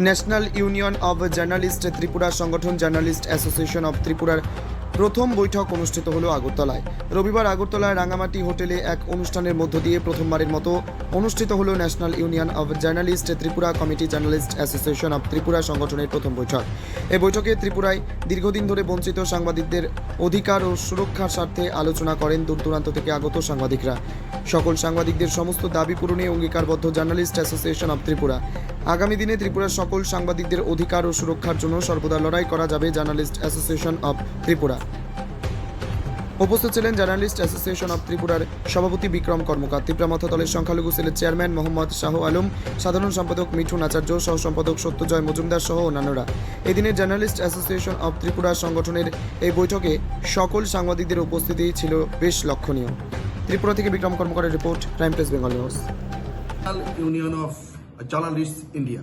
National union of journalist Tripura সংগঠন journalist association of ত্রিপুরার প্রথম বৈঠক অনুষ্ঠিত হলো আগরতলায়। রবিবার আগরতলায় রাঙামাটি হোটেলে এক অনুষ্ঠানের মধ্য দিয়ে প্রথমবারের মতো অনুষ্ঠিত হলো national union of journalist Tripura committee journalist association of Tripura সংগঠনের প্রথম বৈঠক। এই বৈঠকে ত্রিপুরায় দীর্ঘদিন ধরে বঞ্চিত সাংবাদিকদের অধিকার ও সুরক্ষার স্বার্থে আলোচনা করেন দূর দূরান্ত থেকে আগত সাংবাদিকরা। সকল সাংবাদিকদের সমস্ত দাবি পূরণে অঙ্গীকারবদ্ধ জার্নালিস্ট অ্যাসোসিয়েশন অব ত্রিপুরা। আগামী দিনে ত্রিপুরার সকল সাংবাদিকদের অধিকার ও সুরক্ষার জন্য সর্বদা লড়াই করা যাবে জার্নালিস্ট অ্যাসোসিয়েশন অব ত্রিপুরা। উপস্থিত ছিলেন জার্নালিস্ট অ্যাসোসিয়েশন অব ত্রিপুরার সভাপতি বিক্রম কর্মকার, ত্রিপুরা মথাদলের সংখ্যালঘু সেলের চেয়ারম্যান মোহাম্মদ শাহ আলম, সাধারণ সম্পাদক মিঠুন আচার্য, সহ সম্পাদক সত্যজয় মজুমদার সহ অন্যান্যরা। এদিনের জার্নালিস্ট অ্যাসোসিয়েশন অব ত্রিপুরা সংগঠনের এই বৈঠকে সকল সাংবাদিকদের উপস্থিতি ছিল বেশ লক্ষণীয়। ত্রিপুরা থেকে বিক্রম কর্মকারের report, prime press Bengal news. Union of journalist India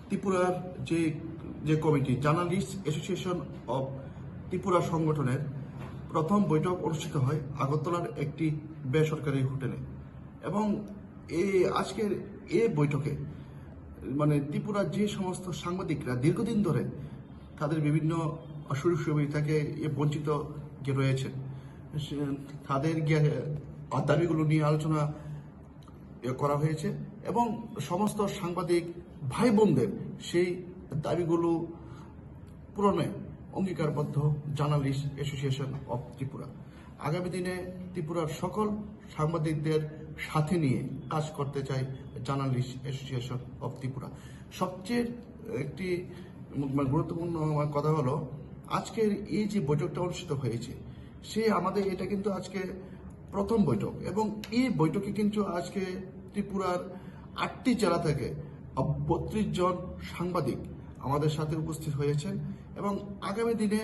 ত্রিপুরার যে committee journalist association of Tripura সংগঠনের প্রথম বৈঠক অনুষ্ঠিত হয় আগরতলার একটি বেসরকারি হোটেলে। এবং আজকের এই বৈঠকে ত্রিপুরার যে সমস্ত সাংবাদিকরা দীর্ঘদিন ধরে তাদের বিভিন্ন সুযোগ সুবিধা থেকে বঞ্চিত যে রয়েছে তাদের দাবিগুলো নিয়ে আলোচনা করা হয়েছে এবং সমস্ত সাংবাদিক ভাই বোনদের সেই দাবিগুলো পূরণে অঙ্গীকারবদ্ধ জার্নালিস্ট অ্যাসোসিয়েশন অব ত্রিপুরা। আগামী দিনে ত্রিপুরার সকল সাংবাদিকদের সাথে নিয়ে কাজ করতে চাই জার্নালিস্ট অ্যাসোসিয়েশন অব ত্রিপুরা। সবচেয়ে একটি গুরুত্বপূর্ণ কথা হলো আজকের এই যে বৈঠকটা অনুষ্ঠিত হয়েছে আমাদের এটা কিন্তু আজকে প্রথম বৈঠক এবং এই বৈঠকে কিন্তু আজকে ত্রিপুরার 8টি জেলা থেকে 32 জন সাংবাদিক আমাদের সাথে উপস্থিত হয়েছেন এবং আগামী দিনে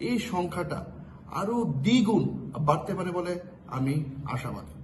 এই সংখ্যাটা আরো দ্বিগুণ বাড়তে পারে বলে আমি আশাবাদী।